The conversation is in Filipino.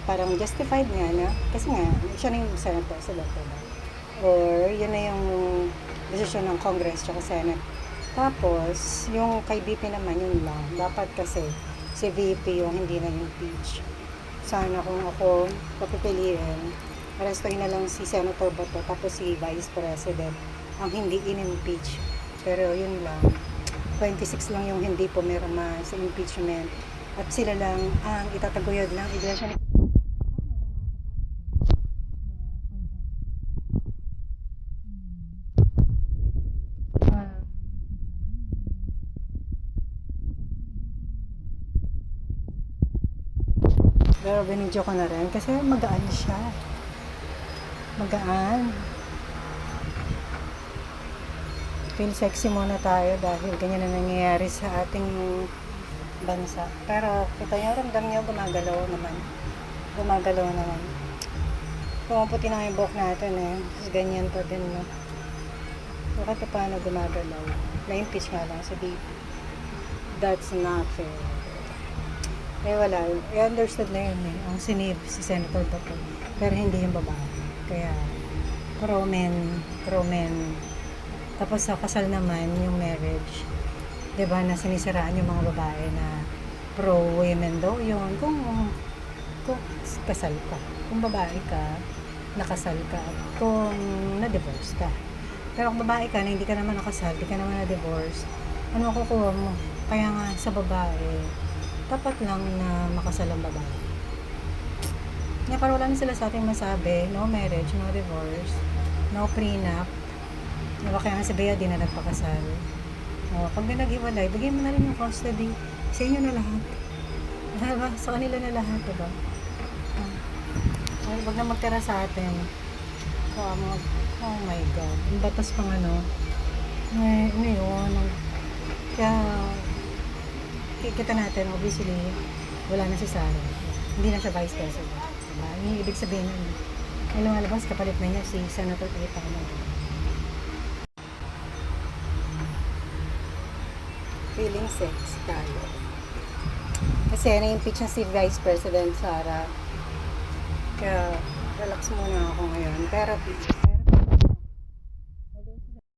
parang justified nga na, kasi nga, siya na yung Senate President, diba? Or, yun na yung desisyon ng Congress tsaka Senate. Tapos, yung kay VP naman, yun lang. Dapat kasi, si VP yung hindi na impeach. Sana kung ako papipiliin, arrestuhin na lang si Senator Bato, tapos si Vice President, ang hindi in-impeach. Pero yun lang, 26 lang yung hindi pumirma sa impeachment. At sila lang ang itataguyod ng Iglesia ni Pero binidyo ko na rin kasi magaan siya. Magaan. Feel sexy muna tayo dahil ganyan na nangyayari sa ating bansa. Pero kita nyo, ramdam nyo, gumagalaw naman. Gumagalaw naman. Pumaputi na yung buhok natin eh. Tapos ganyan pa din, no? Bakit pa paano gumagalaw? Na-impeach nga lang sa BP. That's not fair. Eh wala, i-understood na yun eh. Ang sinib si Senator Bato. Pero hindi yung babae. Kaya, pro-men. Tapos sa kasal naman, yung marriage. Diba, na sinisiraan yung mga babae na pro-women daw yun. Kung kasal ka. Kung babae ka, nakasal ka. Kung na-divorce ka. Pero kung babae ka na hindi ka naman nakasal, hindi ka naman na-divorce, ano makukuha mo? Kaya nga sa babae, dapat lang na makasal ang babae. Kaya para wala na sila sa ating masabi, no marriage, no divorce, no prenup. Diba, kaya nga si Bea di na nagpakasal. O, pag nag-iwalay, bigyan mo na rin yung custody. Sa inyo na lahat. Diba? Sa kanila na lahat, diba? Ay, wag na magtira sa atin. Oh my God. Yung batas pang ano. Ano yun? Kaya, kita natin, obviously, wala na si Sara. Hindi na siya vice president. Diba? Yung ibig sabihin nun, may lumalabas, kapalit na niya si Senator Cayetano. Feeling sex tayo. Kasi na-impeach na si Vice President Sara. Kaya relax muna ako ngayon. Therapy.